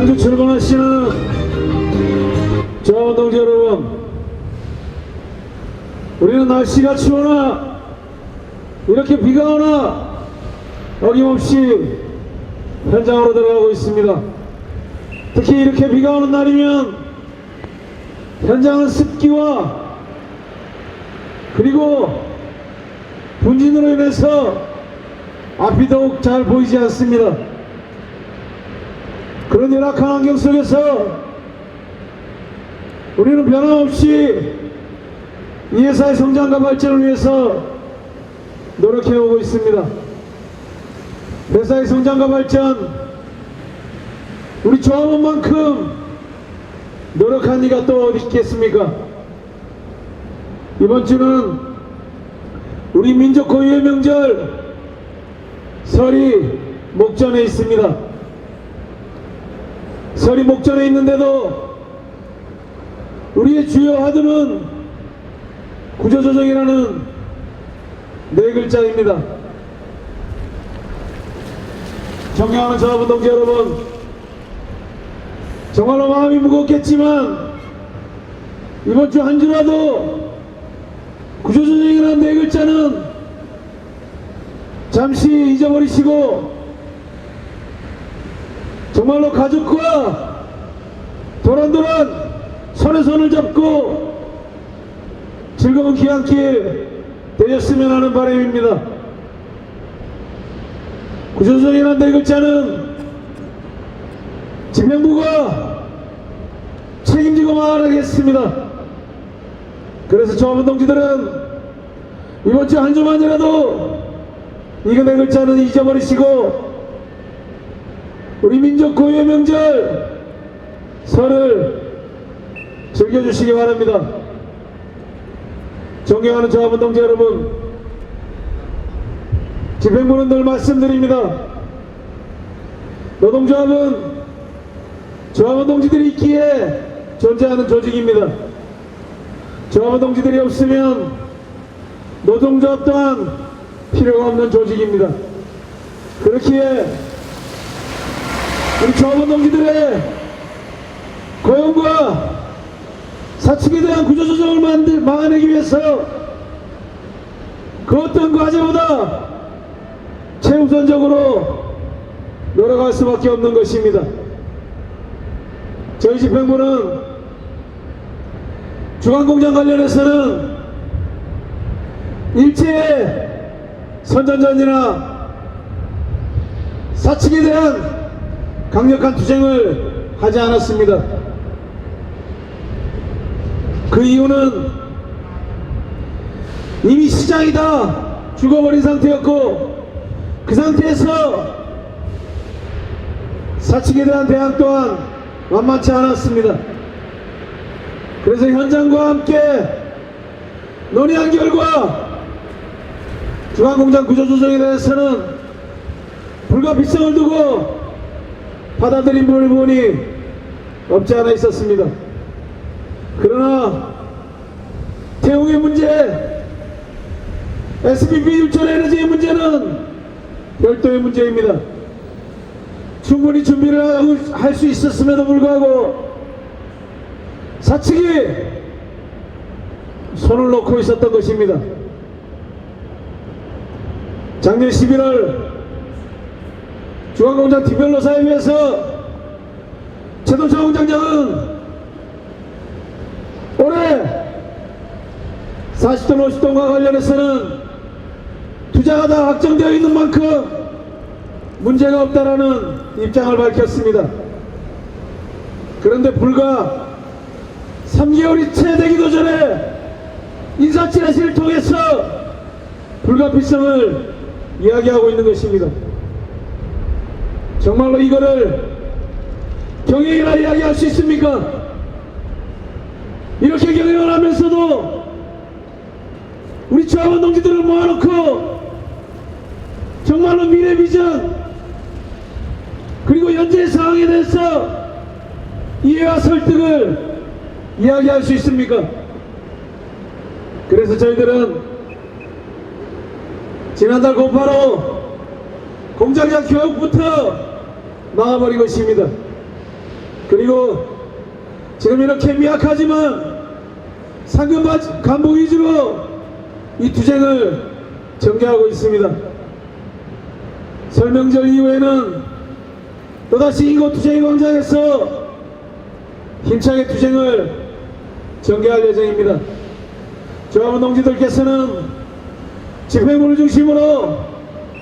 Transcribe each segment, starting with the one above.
광주 출근하시는 저동지 여러분, 우리는 날씨가 추우나 이렇게 비가 오나 어김없이 현장으로 들어가고 있습니다. 특히 이렇게 비가 오는 날이면 현장은 습기와 그리고 분진으로 인해서 앞이 더욱 잘 보이지 않습니다. 그런 열악한 환경 속에서 우리는 변함없이 이 회사의 성장과 발전을 위해서 노력해오고 있습니다. 회사의 성장과 발전, 우리 조합원만큼 노력한 이가 또 어디 있겠습니까? 이번 주는 우리 민족 고유의 명절 설이 목전에 있습니다. 설이 목전에 있는데도 우리의 주요 화두는 구조조정이라는 네 글자입니다. 존경하는 저하분 동지 여러분, 정말로 마음이 무겁겠지만 이번 주 한 주라도 구조조정이라는 네 글자는 잠시 잊어버리시고 정말로 가족과 도란도란 손에 손을 잡고 즐거운 귀향길 되셨으면 하는 바람입니다. 구조조정이라는 네 글자는 집행부가 책임지고 말하겠습니다. 그래서 저하분 동지들은 이번 주 한 주만이라도 이거 네 글자는 잊어버리시고 우리 민족 고유의 명절 설을 즐겨주시기 바랍니다. 존경하는 저하분 동지 여러분, 집행부는 늘 말씀드립니다. 노동조합은 조합원 동지들이 있기에 존재하는 조직입니다. 조합원 동지들이 없으면 노동조합 또한 필요가 없는 조직입니다. 그렇기에 우리 조합원 동지들의 고용과 사측에 대한 구조조정을 막아내기 위해서 그 어떤 과제보다 최우선적으로 노력할 수밖에 없는 것입니다. 저희 집행부는 중앙공장 관련해서는 일체의 선전전이나 사측에 대한 강력한 투쟁을 하지 않았습니다. 그 이유는 이미 시장이 다 죽어버린 상태였고 그 상태에서 사측에 대한 대안 또한 만만치 않았습니다. 그래서 현장과 함께 논의한 결과 중앙공장 구조조정에 대해서는 불가피성을 두고 받아들인 부분이 없지 않아 있었습니다. 그러나 태웅의 문제, SPP 율촌 에너지의 문제는 별도의 문제입니다. 충분히 준비를 할 수 있었음에도 불구하고 사측이 손을 놓고 있었던 것입니다. 작년 11월 중앙공장 디벨로사회에서 최동철 공장장은 올해 40톤 50톤과 관련해서는 투자가 다 확정되어 있는 만큼 문제가 없다라는 입장을 밝혔습니다. 그런데 불과 3개월이 채 되기도 전에 인사치레시를 통해서 불가피성을 이야기하고 있는 것입니다. 정말로 이거를 경영이라 이야기할 수 있습니까? 이렇게 경영을 하면서도 우리 조합원 동지들을 모아놓고 정말로 미래 비전 그리고 현재의 상황에 대해서 이해와 설득을 이야기할 수 있습니까? 그래서 저희들은 지난달 곧바로 공장장 교육부터 막아버린 것입니다. 그리고 지금 이렇게 미약하지만 상급 간부 위주로 이 투쟁을 전개하고 있습니다. 설명절 이후에는 또다시 이곳 투쟁의 광장에서 힘차게 투쟁을 전개할 예정입니다. 조합원 동지들께서는 집회문을 중심으로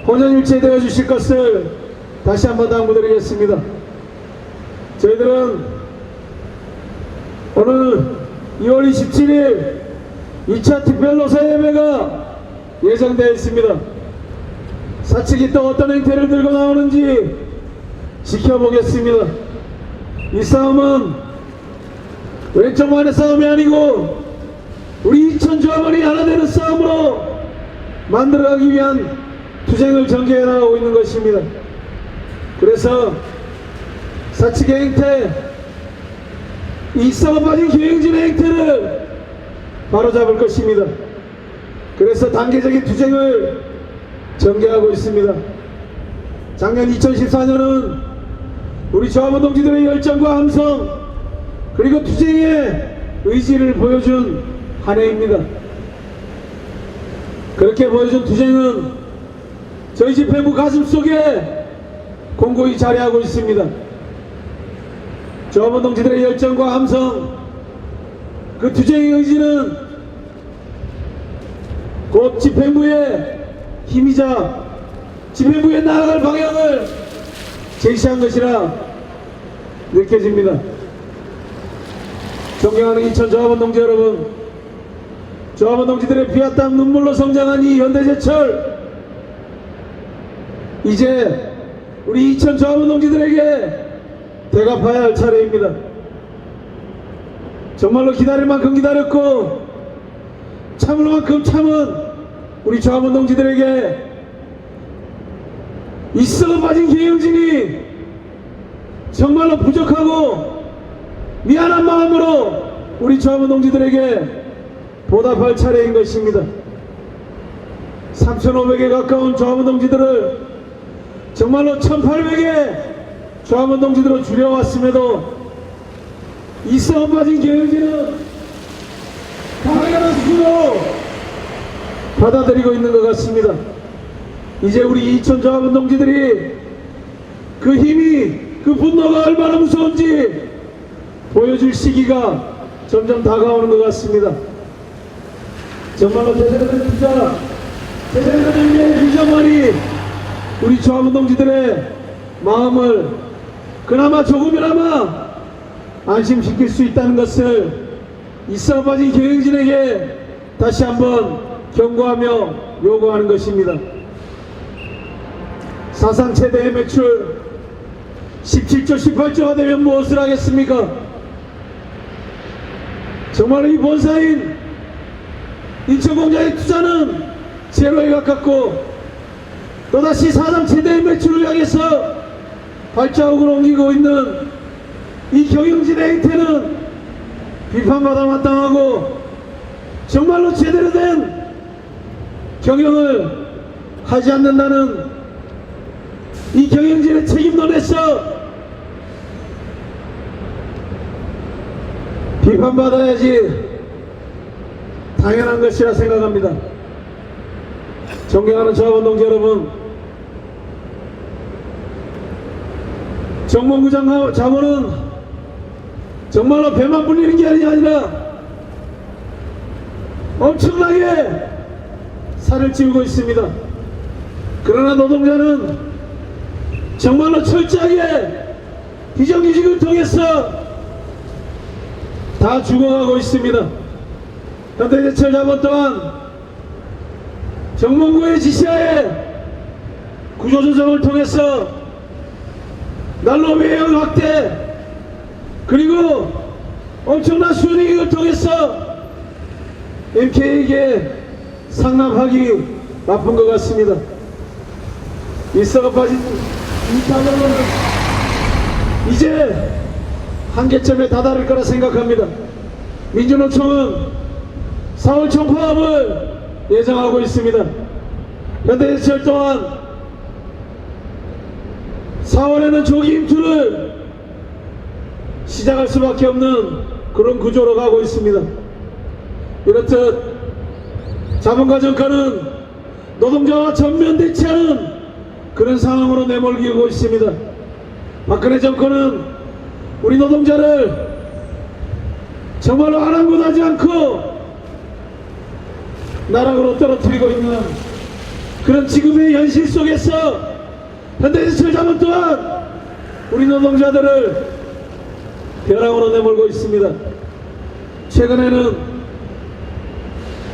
혼연일체되어 주실 것을 다시 한번 당부드리겠습니다. 저희들은 오늘 2월 27일 2차 특별노사예배가 예정되어 있습니다. 사측이 또 어떤 행태를 들고 나오는지 지켜보겠습니다. 이 싸움은 왼쪽만의 싸움이 아니고 우리 이천 조합원이 하나 되는 싸움으로 만들어가기 위한 투쟁을 전개해 나가고 있는 것입니다. 그래서 사측의 행태, 이 싸움 빠진 경영진의 행태를 바로잡을 것입니다. 그래서 단계적인 투쟁을 전개하고 있습니다. 작년 2014년은 우리 조합원 동지들의 열정과 함성 그리고 투쟁의 의지를 보여준 한 해입니다. 그렇게 보여준 투쟁은 저희 집회부 가슴속에 공고히 자리하고 있습니다. 조합원 동지들의 열정과 함성 그 투쟁의 의지는 곧 집회부의 힘이자 집회부에 나아갈 방향을 제시한 것이라 느껴집니다. 존경하는 이천 조합원 동지 여러분, 조합원 동지들의 피와 땀 눈물로 성장한 이 현대제철, 이제 우리 이천 조합원 동지들에게 대갚아야 할 차례입니다. 정말로 기다릴 만큼 기다렸고 참을 만큼 참은 우리 조합원 동지들에게 이 썩어 빠진 경영진이 정말로 부족하고 미안한 마음으로 우리 조합원 동지들에게 보답할 차례인 것입니다. 3,500에 가까운 조합원 동지들을 정말로 1,800의 조합원 동지들로 줄여왔음에도 이 썩어 빠진 경영진은 당연한 수로 받아들이고 있는 것 같습니다. 이제 우리 이천 조합원 동지들이 그 힘이, 그 분노가 얼마나 무서운지 보여줄 시기가 점점 다가오는 것 같습니다. 정말로 제대로 된 투자, 제대로 된 미래 비전만이 우리 조합원 동지들의 마음을 그나마 조금이나마 안심시킬 수 있다는 것을 이싸 빠진 경영진에게 다시 한번 경고하며 요구하는 것입니다. 사상 최대의 매출 17조 18조가 되면 무엇을 하겠습니까? 정말 이 본사인 인천공장의 투자는 제로에 가깝고 또다시 사상 최대의 매출을 향해서 발자국을 옮기고 있는 이 경영진의 행태는 비판받아 마땅하고 정말로 제대로 된 경영을 하지 않는다는 이 경영진의 책임론에서 비판받아야지 당연한 것이라 생각합니다. 존경하는 조합원 동지 여러분, 정몽구 자본은 정말로 배만 불리는 게 아니라 엄청나게 살을 찌우고 있습니다. 그러나 노동자는 정말로 철저하게 비정규직을 통해서 다 죽어가고 있습니다. 현대제철 자본 또한 정몽구의 지시하에 구조조정을 통해서 난로 외형 확대 그리고 엄청난 수익을 통해서 MK에게 상납하기 바쁜 것 같습니다. 일사가 빠진 이 자본은 이제 한계점에 다다를 거라 생각합니다. 민주노총은 4월 총파업을 예정하고 있습니다. 현대제철 또한 4월에는 조기 임투를 시작할 수밖에 없는 그런 구조로 가고 있습니다. 이렇듯 자본가 정권은 노동자와 전면 대치하는 그런 상황으로 내몰리고 있습니다. 박근혜 정권은 우리 노동자를 정말로 아랑곳하지 않고 나락으로 떨어뜨리고 있는 그런 지금의 현실 속에서 현대제철 자본 또한 우리 노동자들을 벼랑으로 내몰고 있습니다. 최근에는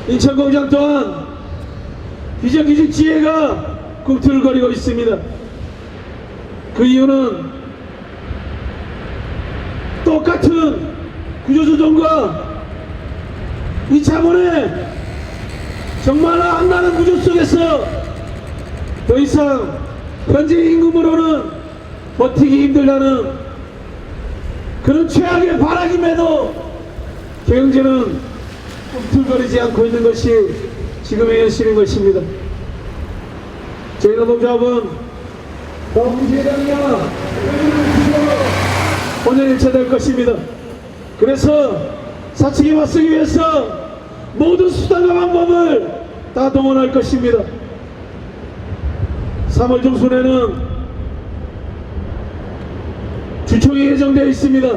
인천공장 또한 비정규직 지혜가 꿈틀거리고 있습니다. 그 이유는 똑같은 구조조정과 이 자본의 정말로 악랄한 구조 속에서 더 이상 현재 임금으로는 버티기 힘들다는 그런 최악의 바람임에도 경제는 꿈틀거리지 않고 있는 것이 지금의 현실인 것입니다. 저희 노동자분 노동시장이야 혼연일체될 것입니다. 그래서 사측에 맞서기 위해서 모든 수단과 방법을 다 동원할 것입니다. 3월 중순에는 주총이 예정되어 있습니다.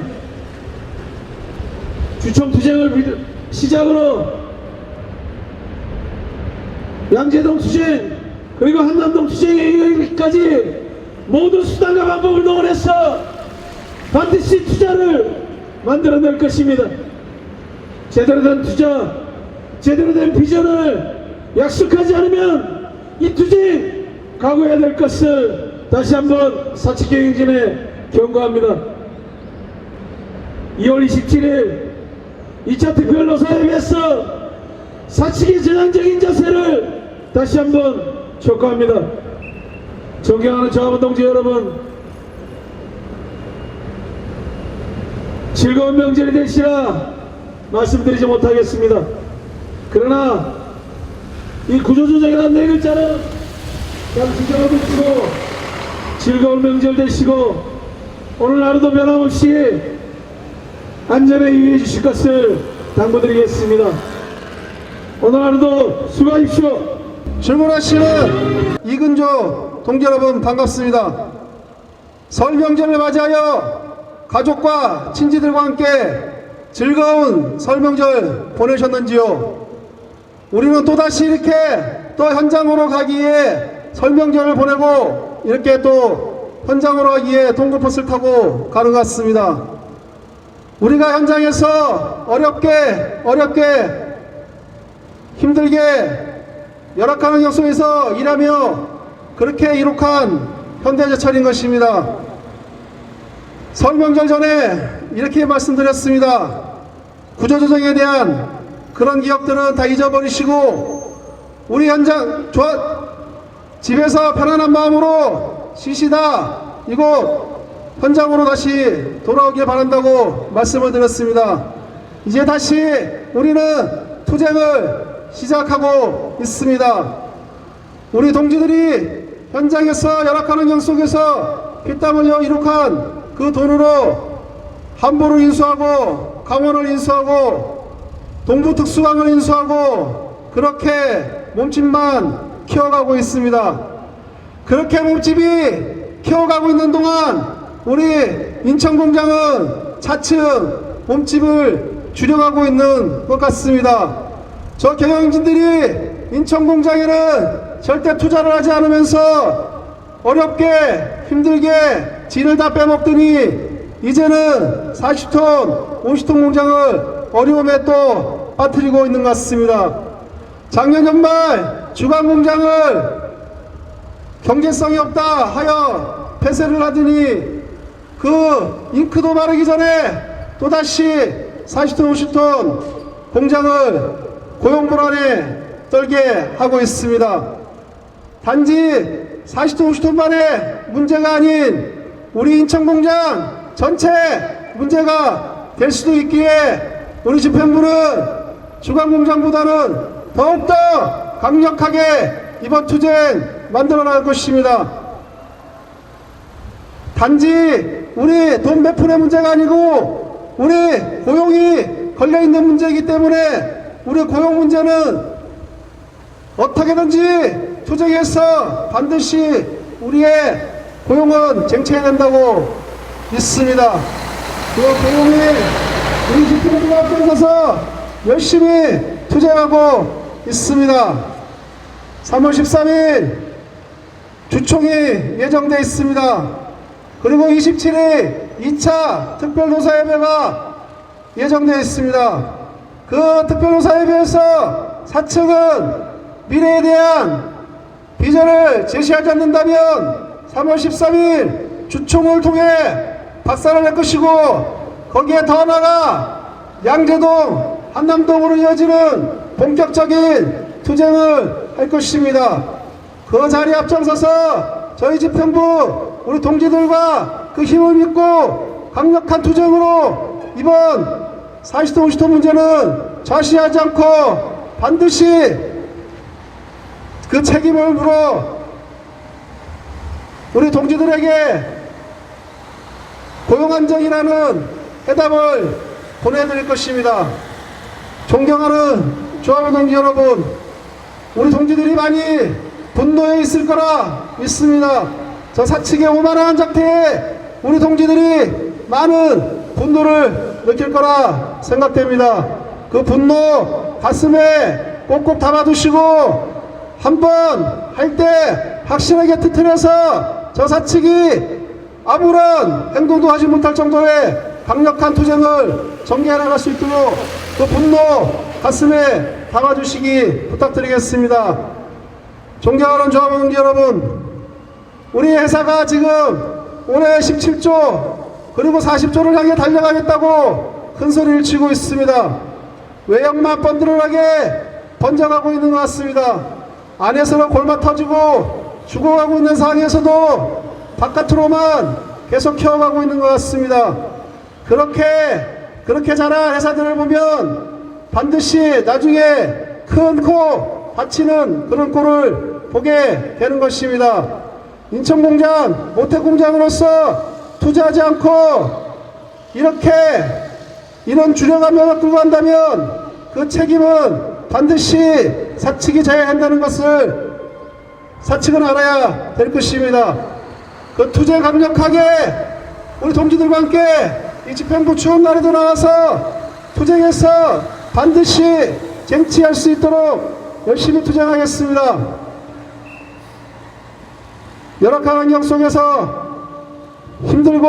주총 투쟁을 시작으로 양재동 투쟁 그리고 한남동 투쟁에 이르기까지 모든 수단과 방법을 동원해서 반드시 투자를 만들어낼 것입니다. 제대로 된 투자, 제대로 된 비전을 약속하지 않으면 이 투쟁 각오해야 될 것을 다시 한번 사측경영진에 경고합니다. 2월 27일 2차 투표연로사회에서 사측의 전향적인 자세를 다시 한번 촉구합니다. 존경하는 저하운동지 여러분, 즐거운 명절이 되시라 말씀드리지 못하겠습니다. 그러나 이 구조조정이라는 네 글자는 잘 지켜보시고 즐거운 명절 되시고 오늘 하루도 변함없이 안전에 유의해 주실 것을 당부드리겠습니다. 오늘 하루도 수고하십시오. 질문하시는 이근조 동지 여러분 반갑습니다. 설 명절을 맞이하여 가족과 친지들과 함께 즐거운 설 명절 보내셨는지요? 우리는 또다시 이렇게 또 현장으로 가기에 설 명절을 보내고 이렇게 또 현장으로 가기에 동고버스를 타고 가는 것 같습니다. 우리가 현장에서 어렵게 힘들게 열악한 환경 속에서 일하며 그렇게 이룩한 현대제철인 것입니다. 설 명절 전에 이렇게 말씀드렸습니다. 구조조정에 대한 그런 기억들은 다 잊어버리시고 우리 현장 집에서 편안한 마음으로 쉬시다 이곳 현장으로 다시 돌아오길 바란다고 말씀을 드렸습니다. 이제 다시 우리는 투쟁을 시작하고 있습니다. 우리 동지들이 현장에서 열악한 환경 속에서 피땀 흘려 이룩한 그 돈으로 함부를 인수하고 강원을 인수하고 동부특수강을 인수하고 그렇게 몸집만 키워가고 있습니다. 그렇게 몸집이 키워가고 있는 동안 우리 인천공장은 차츰 몸집을 줄여가고 있는 것 같습니다. 저 경영진들이 인천공장에는 절대 투자를 하지 않으면서 어렵게 힘들게 진을 다 빼먹더니 이제는 40톤 50톤 공장을 어려움에 또 빠뜨리고 있는 것 같습니다. 작년 연말 주간공장을 경제성이 없다 하여 폐쇄를 하더니 그 잉크도 마르기 전에 또다시 40톤 50톤 공장을 고용불안에 떨게 하고 있습니다. 단지 40톤 50톤만의 문제가 아닌 우리 인천공장 전체 문제가 될 수도 있기에 우리 집행부는 주간공장보다는 더욱더 강력하게 이번 투쟁 만들어 나갈 것입니다. 단지 우리 돈 몇 푼의 문제가 아니고 우리 고용이 걸려있는 문제이기 때문에 우리 고용 문제는 어떻게든지 투쟁해서 반드시 우리의 고용은 쟁취해야 된다고 믿습니다. 그 고용이 우리 집회부가 앞장서서 열심히 투쟁하고 있습니다. 3월 13일 주총이 예정되어 있습니다. 그리고 27일 2차 특별노사협의가 예정되어 있습니다. 그 특별노사협의에서 사측은 미래에 대한 비전을 제시하지 않는다면 3월 13일 주총을 통해 박살을 낼 것이고, 거기에 더 나아가 양재동, 한남동으로 이어지는 본격적인 투쟁을 할 것입니다. 그 자리에 앞장서서 저희 집행부 우리 동지들과 그 힘을 믿고 강력한 투쟁으로 이번 40도 50도 문제는 좌시하지 않고 반드시 그 책임을 물어 우리 동지들에게 고용안정이라는 해답을 보내드릴 것입니다. 존경하는 조합원 동지 여러분, 우리 동지들이 많이 분노해 있을 거라 믿습니다. 저 사측의 오만한 작태에 우리 동지들이 많은 분노를 느낄 거라 생각됩니다. 그 분노 가슴에 꼭꼭 담아두시고 한번 할 때 확실하게 터뜨려서 저 사측이 아무런 행동도 하지 못할 정도의 강력한 투쟁을 전개해 나갈 수 있도록 그 분노 가슴에 담아주시기 부탁드리겠습니다. 존경하는 조합원 동지 여러분, 우리 회사가 지금 올해 17조 그리고 40조를 향해 달려가겠다고 큰 소리를 치고 있습니다. 외형만 번들어나게 번져가고 있는 것 같습니다. 안에서는 골마 터지고 죽어가고 있는 상황에서도 바깥으로만 계속 키워가고 있는 것 같습니다. 그렇게 자란 회사들을 보면 반드시 나중에 큰 코 다치는 그런 꼴을 보게 되는 것입니다. 인천공장, 모태공장으로서 투자하지 않고 이런 주력하면을 끌고 간다면 그 책임은 반드시 사측이 져야 한다는 것을 사측은 알아야 될 것입니다. 그 투쟁 강력하게 우리 동지들과 함께 이 집행부 추운 날에도 나와서 투쟁해서 반드시 쟁취할 수 있도록 열심히 투쟁하겠습니다. 열악한 환경 속에서 힘들고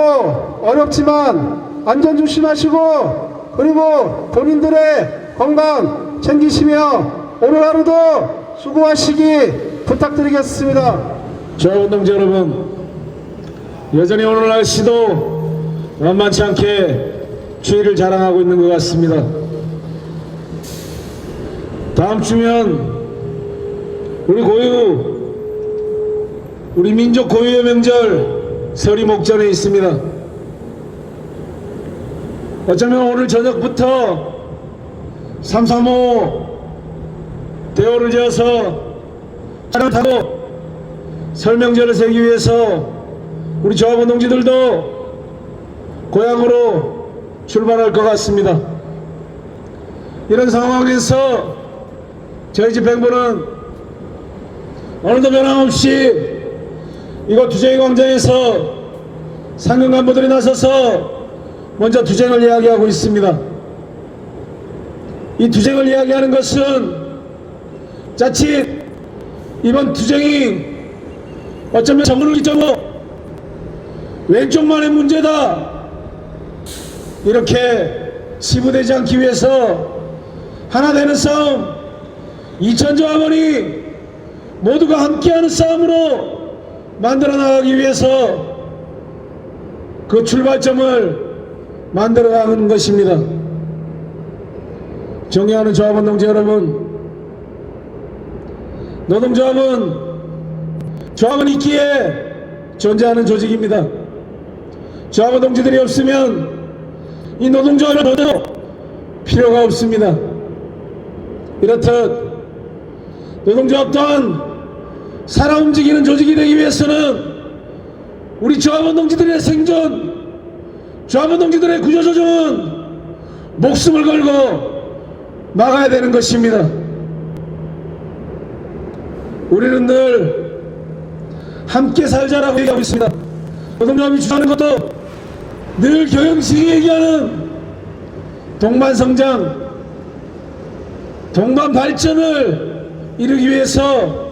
어렵지만 안전 조심하시고 그리고 본인들의 건강 챙기시며 오늘 하루도 수고하시기 부탁드리겠습니다. 조합원 동지 여러분, 여전히 오늘 날씨도 만만치 않게 추위를 자랑하고 있는 것 같습니다. 다음 주면 우리 민족 고유의 명절 설이 목전에 있습니다. 어쩌면 오늘 저녁부터 3.3.5 대호를 지어서 차를 타고 설명절을 세기 위해서 우리 조합원 동지들도 고향으로 출발할 것 같습니다. 이런 상황에서 저희 집행부는 오늘도 변함없이 이곳 투쟁의 광장에서 상근 간부들이 나서서 먼저 투쟁을 이야기하고 있습니다. 이 투쟁을 이야기하는 것은 자칫 이번 투쟁이 어쩌면 정권을 기점으로 왼쪽만의 문제다 이렇게 치부되지 않기 위해서 하나 되는 싸움, 2,000조합원이 모두가 함께하는 싸움으로 만들어 나가기 위해서 그 출발점을 만들어 가는 것입니다. 존경하는 조합원 동지 여러분, 노동조합은 조합은 있기에 존재하는 조직입니다. 조합원 동지들이 없으면 이 노동조합은 도저히 필요가 없습니다. 이렇듯 노동조합 또한 살아 움직이는 조직이 되기 위해서는 우리 조합원 동지들의 생존, 조합원 동지들의 구조조정은 목숨을 걸고 막아야 되는 것입니다. 우리는 늘 함께 살자라고 얘기하고 있습니다. 노동조합이 주장하는 것도 늘 경영식이 얘기하는 동반성장, 동반발전을 이루기 위해서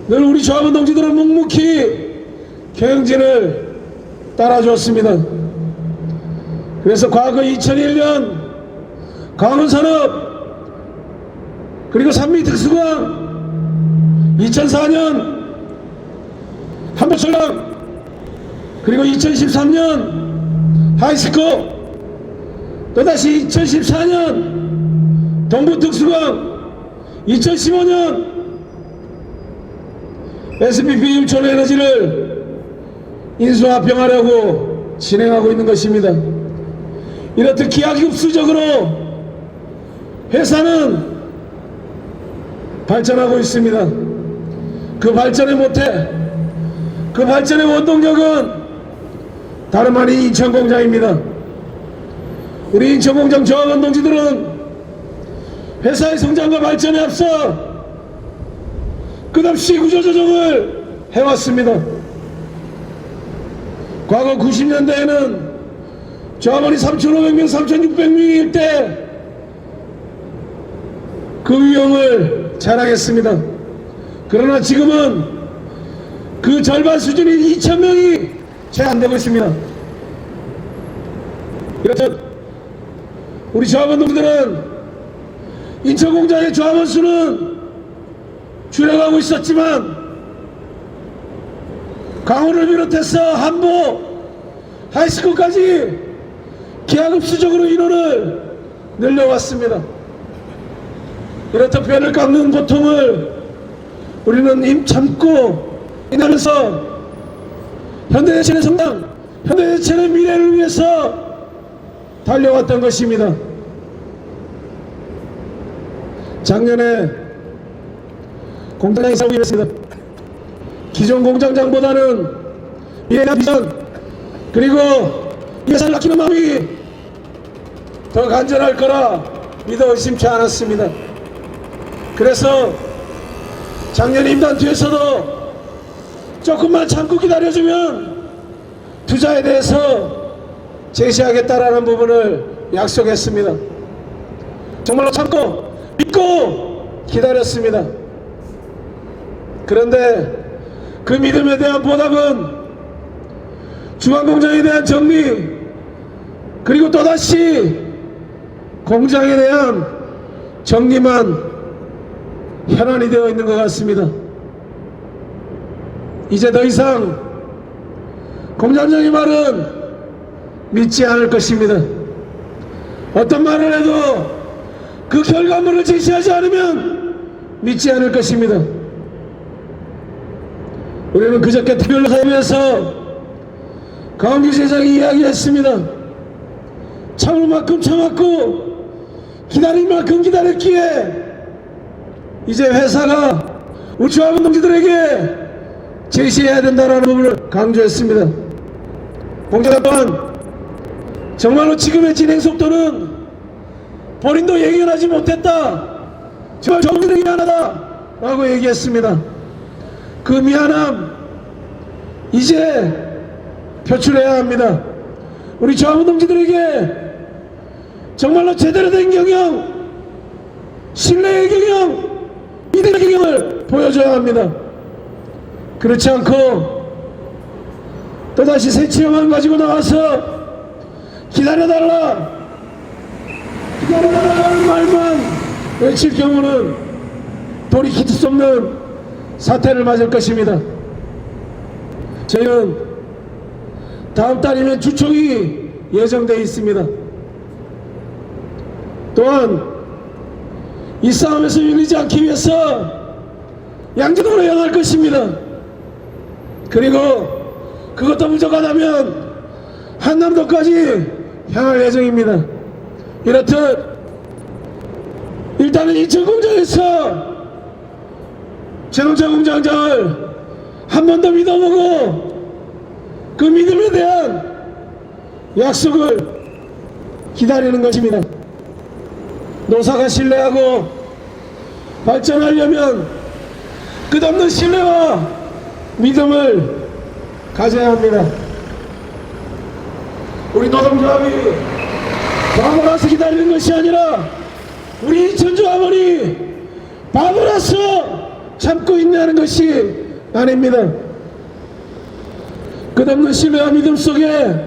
늘 우리 조합원 동지들은 묵묵히 경영진을 따라주었습니다. 그래서 과거 2001년 강원산업, 그리고 산미특수광, 2004년 한보철강, 그리고 2013년 하이스코, 또다시 2014년 동부특수광, 2015년 SPP 일촌에너지를 인수합병하려고 진행하고 있는 것입니다. 이렇듯 기하급수적으로 회사는 발전하고 있습니다. 그 발전의 모태, 그 발전의 원동력은 다름 아닌 인천공장입니다. 우리 인천공장 조합원 동지들은 회사의 성장과 발전에 앞서 끝없이 구조조정을 해왔습니다. 과거 90년대에는 조합원이 3,500명, 3,600명일 때 그 위험을 자랑했습니다. 그러나 지금은 그 절반 수준인 2,000명이 채 안 되고 있습니다. 이렇듯 우리 조합원 동지들은 인천공장의 조합원 수는 줄여가고 있었지만 강원을 비롯해서 한보, 하이스쿨까지 기하급수적으로 인원을 늘려왔습니다. 이렇듯 뼈를 깎는 고통을 우리는 임참고 인하면서 현대제철의 성장, 현대제철의 미래를 위해서 달려왔던 것입니다. 작년에 공장장이 살고 있습니다. 기존 공장장보다는 미래나 비전, 그리고 이 회사를 아끼는 마음이 더 간절할 거라 믿어 의심치 않았습니다. 그래서 작년 임단 뒤에서도 조금만 참고 기다려주면 투자에 대해서 제시하겠다라는 부분을 약속했습니다. 정말로 참고 믿고 기다렸습니다. 그런데 그 믿음에 대한 보답은 중앙공장에 대한 정리, 그리고 또다시 공장에 대한 정리만 현안이 되어 있는 것 같습니다. 이제 더 이상 공장장의 말은 믿지 않을 것입니다. 어떤 말을 해도 그 결과물을 제시하지 않으면 믿지 않을 것입니다. 우리는 그저께 특별로 사회에서 강원규 세상이 이야기했습니다. 참을 만큼 참았고 기다릴 만큼 기다렸기에 이제 회사가 우리 조합원 동지들에게 제시해야 된다는 부분을 강조했습니다. 공장 또한 정말로 지금의 진행 속도는 본인도 예견하지 못했다, 정말 정부들에게 미안하다 라고 얘기했습니다. 그 미안함 이제 표출해야 합니다. 우리 조합원 동지들에게 정말로 제대로 된 경영, 신뢰의 경영, 이들의 경영을 보여줘야 합니다. 그렇지 않고 또다시 새 치료만 가지고 나와서 기다려달라, 기다려달라는 말만 외칠 경우는 돌이킬 수 없는 사태를 맞을 것입니다. 저희는 다음 달이면 주총이 예정되어 있습니다. 또한 이 싸움에서 밀리지 않기 위해서 양주도로 향할 것입니다. 그리고 그것도 부족하다면 한남도까지 향할 예정입니다. 이렇듯 일단은 인천공장에서 최동철 공장장을 한 번 더 믿어보고 그 믿음에 대한 약속을 기다리는 것입니다. 노사가 신뢰하고 발전하려면 끝없는 신뢰와 믿음을 가져야 합니다. 우리 노동조합이 바보라서 기다리는 것이 아니라 우리 전조합원이 바보라서 참고 있냐는 것이 아닙니다. 끝없는 신뢰와 믿음 속에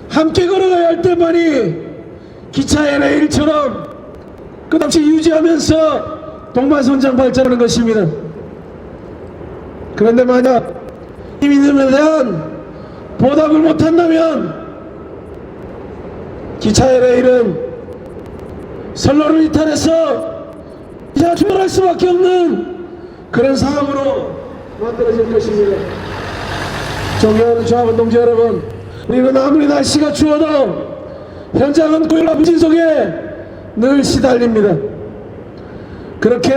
함께 걸어가야 할 때만이 기차 LA일처럼 끝없이 유지하면서 동반선장 발전하는 것입니다. 그런데 만약 이 믿음에 대한 보답을 못한다면 기차 LA일은 선로를 이탈해서 이제 출발할 수밖에 없는 그런 상황으로 만들어질 것입니다. 존경하는 조합원 동지 여러분, 우리는 아무리 날씨가 추워도 현장은 고열과 부진 속에 늘 시달립니다. 그렇게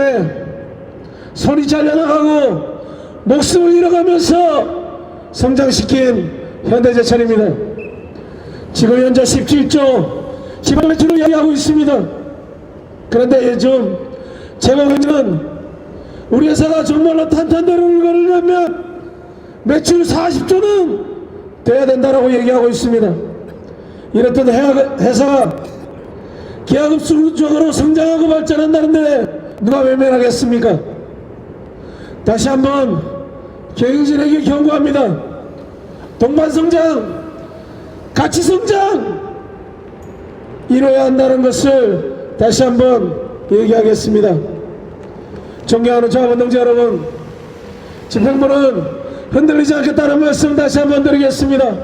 손이 잘려나가고 목숨을 잃어가면서 성장시킨 현대제철입니다. 지금 현재 17조 지방 매출을 이야기하고 있습니다. 그런데 요즘 재벌은 우리 회사가 정말로 탄탄대로를 걸으려면 매출 40조는 돼야 된다라고 얘기하고 있습니다. 이렇듯 회사가 기하급수적으로 성장하고 발전한다는데 누가 외면하겠습니까? 다시 한번 경영진에게 경고합니다. 동반성장, 가치성장 이뤄야 한다는 것을 다시 한번 얘기하겠습니다. 존경하는 조합원 동지 여러분, 집행부는 흔들리지 않겠다는 말씀 다시 한번 드리겠습니다.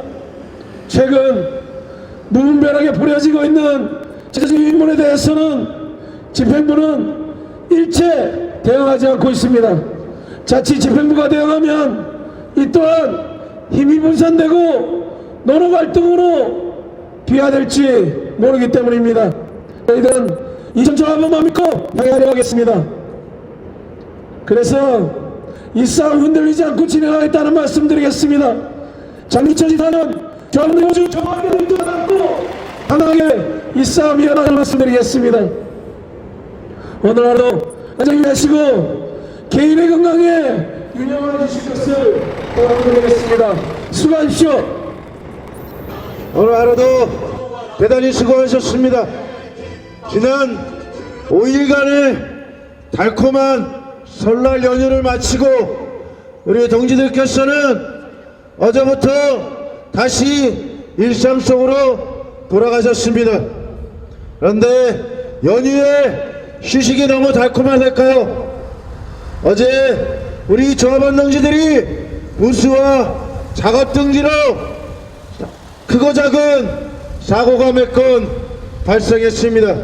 최근 무분별하게 부려지고 있는 제재적 인물에 대해서는 집행부는 일체 대응하지 않고 있습니다. 자칫 집행부가 대응하면 이 또한 힘이 분산되고 노노 갈등으로 비화될지 모르기 때문입니다. 저희들은 이전조합원만 믿고 방해하려 하겠습니다. 그래서 이 싸움 흔들리지 않고 진행하겠다는 말씀 드리겠습니다. 장미처지사는 조합원들 요즘 정확하게 믿지 않고 강하게 이 싸움 이어나가는 말씀 드리겠습니다. 오늘 하루 안전히 하시고 개인의 건강에 유념해 주실 것을 부탁드리겠습니다. 수고하십시오. 오늘 하루도 대단히 수고하셨습니다. 지난 5일간의 달콤한 설날 연휴를 마치고 우리 동지들께서는 어제부터 다시 일상 속으로 돌아가셨습니다. 그런데 연휴에 휴식이 너무 달콤하달까요? 어제 우리 조합원 동지들이 부수와 작업 등지로 크고 작은 사고가 몇 건 발생했습니다.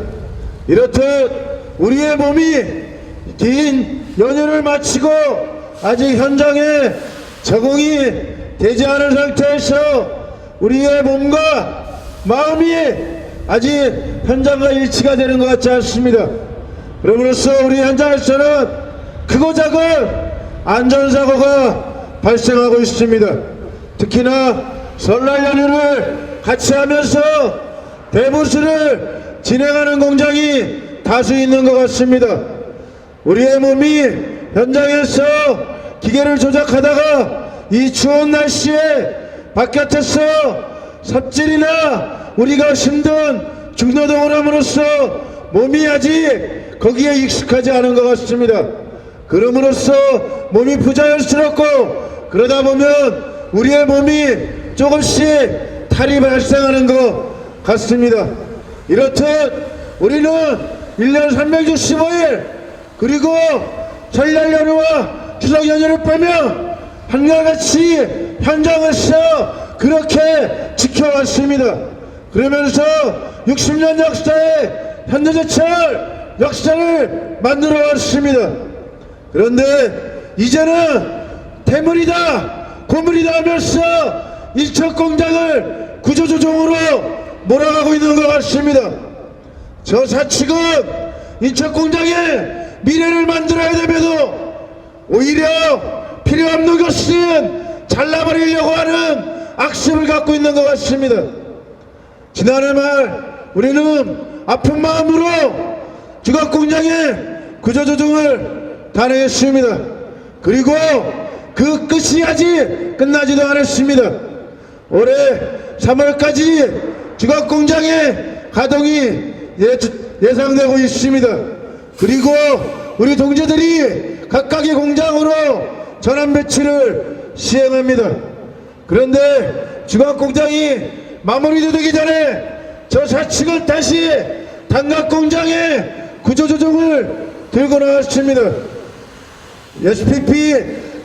이렇듯 우리의 몸이 긴 연휴를 마치고 아직 현장에 적응이 되지 않은 상태에서 우리의 몸과 마음이 아직 현장과 일치가 되는 것 같지 않습니다. 그럼으로써 우리 현장에서는 크고 작은 안전사고가 발생하고 있습니다. 특히나 설날 연휴를 같이 하면서 대부수를 진행하는 공장이 다수 있는 것 같습니다. 우리의 몸이 현장에서 기계를 조작하다가 이 추운 날씨에 바깥에서 삽질이나 우리가 힘든 중노동을 함으로써 몸이 아직 거기에 익숙하지 않은 것 같습니다. 그럼으로써 몸이 부자연스럽고 그러다 보면 우리의 몸이 조금씩 탈이 발생하는 것 같습니다. 이렇듯 우리는 1년 365일 그리고 설날 연휴와 추석 연휴를 빼면 한결같이 현장에서 그렇게 지켜왔습니다. 그러면서 60년 역사의 현대제철 역사를 만들어 왔습니다. 그런데 이제는 대물이다 고물이다 하면서 인척공장을 구조조정으로 몰아가고 있는 것 같습니다. 저 사측은 인척공장의 미래를 만들어야 되면서 오히려 필요 없는 것은 잘라버리려고 하는 악심을 갖고 있는 것 같습니다. 지난해 말 우리는 아픈 마음으로 주각공장의 구조조정을 단행했습니다. 그리고 그 끝이 아직 끝나지도 않았습니다. 올해 3월까지 주각공장의 가동이 예상되고 있습니다. 그리고 우리 동지들이 각각의 공장으로 전환 배치를 시행합니다. 그런데 주각공장이 마무리되기 전에 저 좌측을 다시 단각공장의 구조조정을 들고 나왔습니다. SPP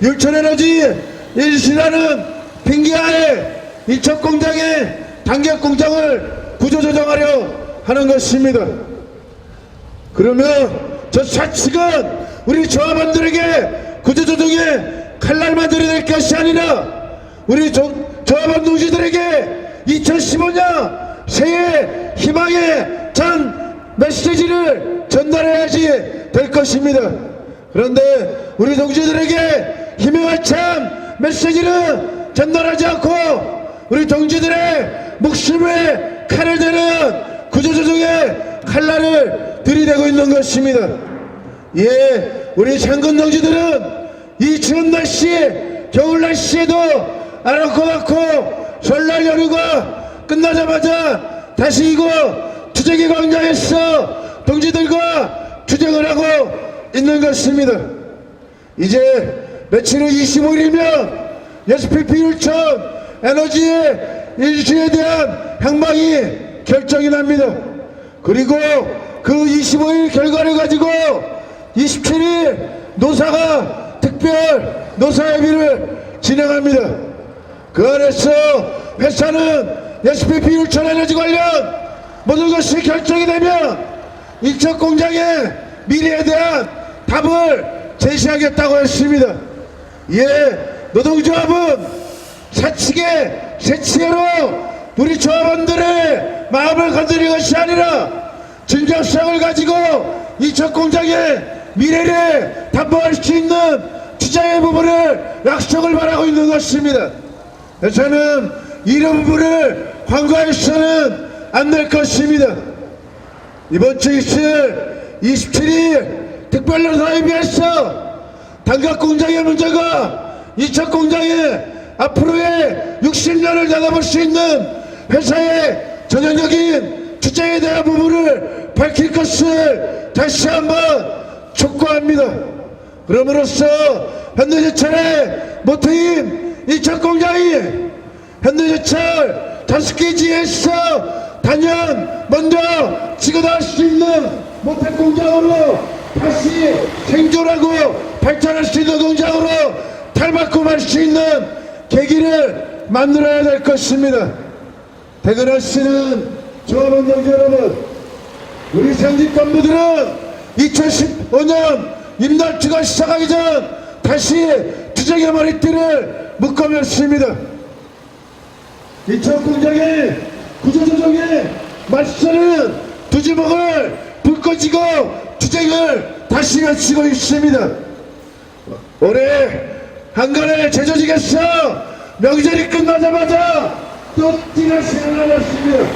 율천에너지 일시라는 핑계하에 이척공장의 단각공장을 구조조정하려 하는 것입니다. 그러면 저 좌측은 우리 조합원들에게 구조조정의 칼날만 들이댈 것이 아니라 우리 조합원 동지들에게 2015년 새해 희망의 전 메시지를 전달해야지 될 것입니다. 그런데 우리 동지들에게 희망의 참 메시지를 전달하지 않고 우리 동지들의 목숨에 칼을 대는 구조조정의 칼날을 들이대고 있는 것입니다. 예, 우리 장군 동지들은 이 추운 날씨, 겨울 날씨에도 아랑코닥코 설날 연휴가 끝나자마자 다시 이곳 투쟁의 광장에서 동지들과 투쟁을 하고 있는 것입니다. 이제 며칠 후 25일이면 SPP 율천 에너지의 일시에 대한 향방이 결정이 납니다. 그리고 그 25일 결과를 가지고 27일 노사가 특별 노사회의를 진행합니다. 그 안에서 회사는 SPP 율천 에너지 관련 모든 것이 결정이 되면 이척공장의 미래에 대한 답을 제시하겠다고 했습니다. 예, 노동조합은 사측의 세치로 우리 조합원들의 마음을 건드리는 것이 아니라 진정성을 가지고 이척공장의 미래를 담보할 수 있는 투자의 부분을 약속을 바라고 있는 것입니다. 저는 이런 부분을 관과해서는 안 될 것입니다. 이번 주 있을 27일 특별노사회의에서 단각공장의 문제가 이척공장의 앞으로의 60년을 내다볼 수 있는 회사의 전형적인 투쟁에 대한 부분을 밝힐 것을 다시 한번 촉구합니다. 그럼으로써 현대제철의 모토인 이척공장이 현대제철 5개 지에서 단연 먼저 찍어나갈 수 있는 모택공장으로 다시 생존하고 발전할 수 있는 공장으로 탈바꿈할 수 있는 계기를 만들어야 될 것입니다. 퇴근하시는 조합원 동지 여러분, 우리 생직 간부들은 2015년 임날주가 시작하기 전 다시 투쟁의 머리띠를 묶어맸습니다. 이척공장의 구조조정에 맞서는 두 주먹을 불꺼지고 투쟁을 다시 외치고 있습니다. 올해 한간의 제조직에서 명절이 끝나자마자 또 찌라시를 나눴습니다.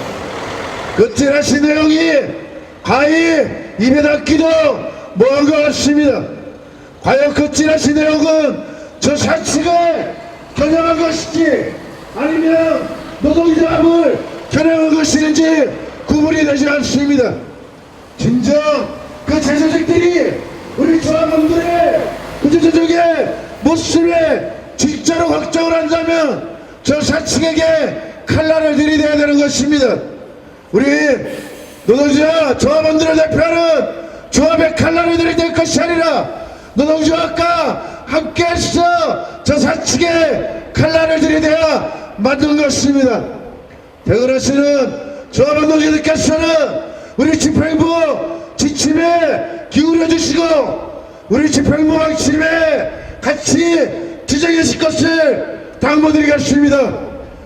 그 찌라시 내용이 가히 입에 닿기도 뭐한 것 같습니다. 과연 그 찌라시 내용은 저 사측을 겨냥한 것인지 아니면 노동조합을 겨냥한 것인지 구분이 되지 않습니다. 진정 그 제조직들이 우리 조합원들의 구조조정의 모습에 진짜로 확정을 한다면 저 사측에게 칼날을 들이대야 되는 것입니다. 우리 노동조합 조합원들을 대표하는 조합의 칼날을 들이댈 것이 아니라 노동조합과 함께해서 저 사측에 칼날을 들이대야 만든 것입니다. 퇴근하시는 조합원 동지들께서는 우리 집행부 지침에 기울여 주시고 우리 집행부 방침에 같이 투쟁하실 것을 당부드리겠습니다.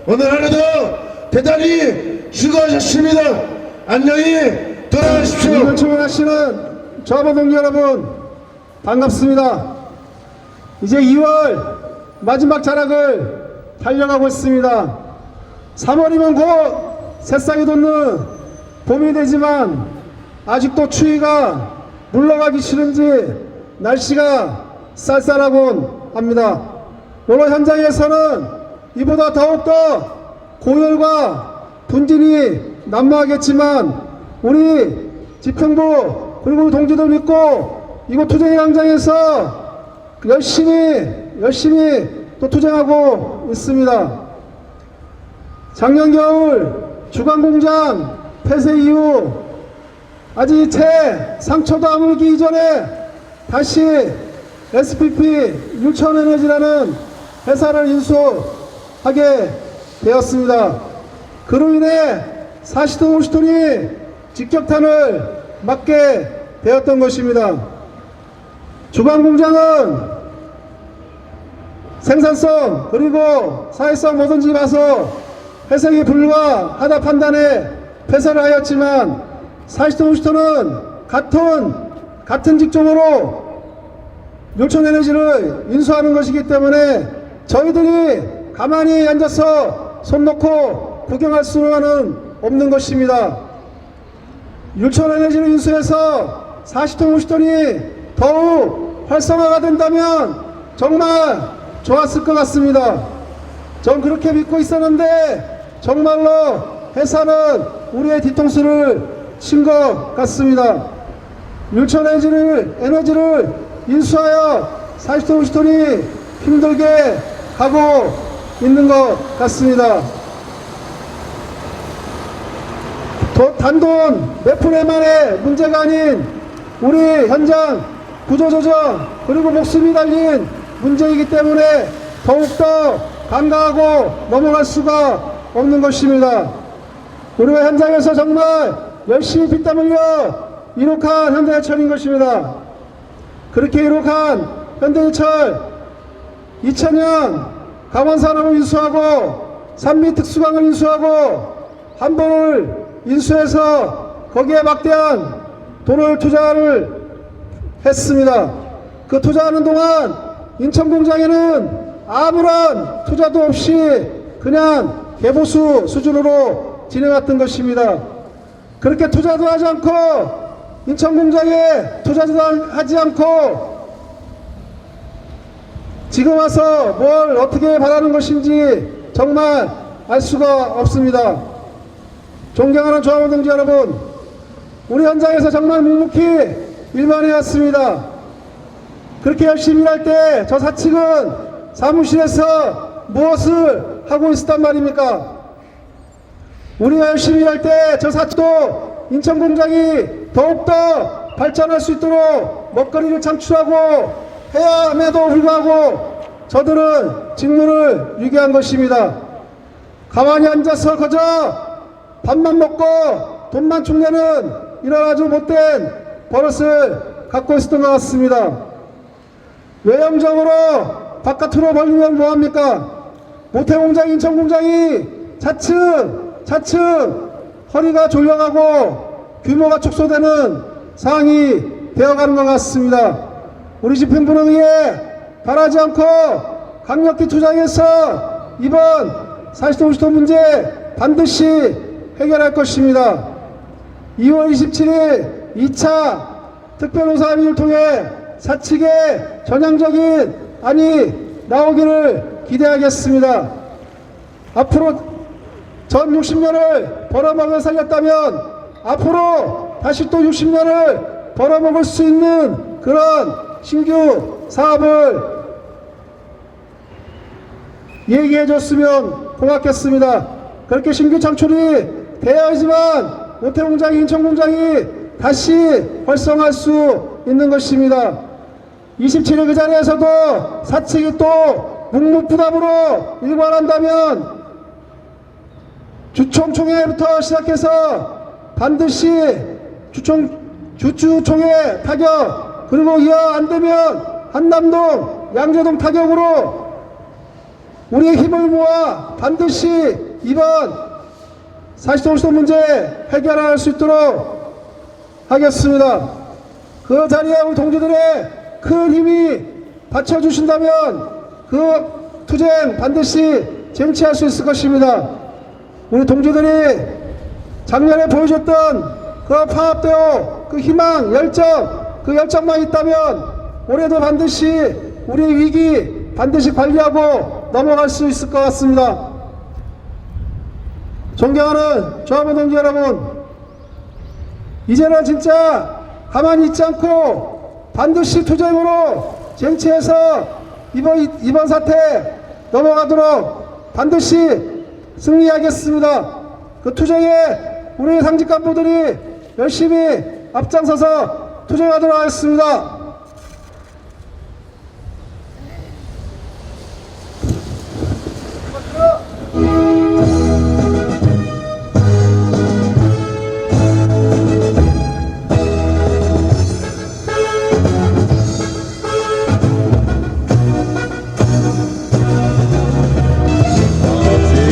오늘 하루도 대단히 수고하셨습니다. 안녕히 돌아가십시오. 오늘 출근하시는 조합원 동지 여러분, 반갑습니다. 이제 2월 마지막 자락을 달려가고 있습니다. 3월이면 곧 새싹이 돋는 봄이 되지만 아직도 추위가 물러가기 싫은지 날씨가 쌀쌀하곤 합니다. 물론 현장에서는 이보다 더욱더 고열과 분진이 난무하겠지만 우리 집행부 그리고 우리 동지들 믿고 이곳 투쟁의 광장에서 열심히 또 투쟁하고 있습니다. 작년 겨울 주간공장 폐쇄 이후 아직 채 상처도 아물기 이전에 다시 SPP 율천에너지라는 회사를 인수하게 되었습니다. 그로 인해 40톤 50톤이 직격탄을 맞게 되었던 것입니다. 주간공장은 생산성 그리고 사회성 뭐든지 봐서 회생이 불가하다 판단해 폐쇄를 하였지만 40톤 50톤은 같은 직종으로 율천에너지를 인수하는 것이기 때문에 저희들이 가만히 앉아서 손 놓고 구경할 수는 없는 것입니다. 율천에너지를 인수해서 40톤 50톤이 더욱 활성화가 된다면 정말 좋았을 것 같습니다. 전 그렇게 믿고 있었는데 정말로 회사는 우리의 뒤통수를 친 것 같습니다. 율천에너지를 인수하여 40톤 50톤이 힘들게 가고 있는 것 같습니다. 단돈 몇 푼에만의 문제가 아닌 우리 현장 구조조정 그리고 목숨이 달린 문제이기 때문에 더욱더 간과하고 넘어갈 수가 없는 것입니다. 우리가 현장에서 정말 열심히 피땀 흘려 이룩한 현대해철인 것입니다. 그렇게 이룩한 현대해철 2000년 강원산업을 인수하고 산미특수강을 인수하고 한본을 인수해서 거기에 막대한 돈을 투자를 했습니다. 그 투자하는 동안 인천공장에는 아무런 투자도 없이 그냥 개보수 수준으로 지내왔던 것입니다. 그렇게 투자도 하지 않고 인천공장에 투자도 하지 않고 지금 와서 뭘 어떻게 바라는 것인지 정말 알 수가 없습니다. 존경하는 조합원 동지 여러분, 우리 현장에서 정말 묵묵히 일만 해왔습니다. 그렇게 열심히 일할 때 저 사측은 사무실에서 무엇을 하고 있었단 말입니까? 우리가 열심히 일할 때 저 사측도 인천공장이 더욱더 발전할 수 있도록 먹거리를 창출하고 해야 함에도 불구하고 저들은 직무를 유기한 것입니다. 가만히 앉아서 그저 밥만 먹고 돈만 축내는 이런 아주 못된 버릇을 갖고 있었던 것 같습니다. 외형적으로 바깥으로 벌리면 뭐합니까? 모태공장, 인천공장이 차츰 허리가 졸려가고 규모가 축소되는 상황이 되어가는 것 같습니다. 우리 집행부는 이에 바라지 않고 강력히 투쟁해서 이번 40톤 50톤 문제 반드시 해결할 것입니다. 2월 27일 2차 특별노사합의를 통해 사측의 전향적인 안이 나오기를 기대하겠습니다. 앞으로 전 60년을 벌어먹여 살렸다면 앞으로 다시 또 60년을 벌어먹을 수 있는 그런 신규 사업을 얘기해 줬으면 고맙겠습니다. 그렇게 신규 창출이 되어야지만 모태공장이 인천공장이 다시 활성화할 수 있는 것입니다. 27일 그 자리에서도 사측이 또 묵묵부답으로 일관한다면 주총총회부터 시작해서 반드시 주주총회 타격 그리고 이어 안되면 한남동 양재동 타격으로 우리의 힘을 모아 반드시 이번 40톤 50톤 문제 해결할 수 있도록 하겠습니다. 그 자리에 우리 동지들의 큰 힘이 받쳐주신다면 그 투쟁 반드시 쟁취할 수 있을 것입니다. 우리 동지들이 작년에 보여줬던 그 파업되어 그 희망, 열정, 그 열정만 있다면 올해도 반드시 우리의 위기 반드시 관리하고 넘어갈 수 있을 것 같습니다. 존경하는 조합원 동지 여러분, 이제는 진짜 가만히 있지 않고 반드시 투쟁으로 쟁취해서 이번 사태 넘어가도록 반드시 승리하겠습니다. 그 투쟁에 우리 상직 간부들이 열심히 앞장서서 투쟁하도록 하겠습니다.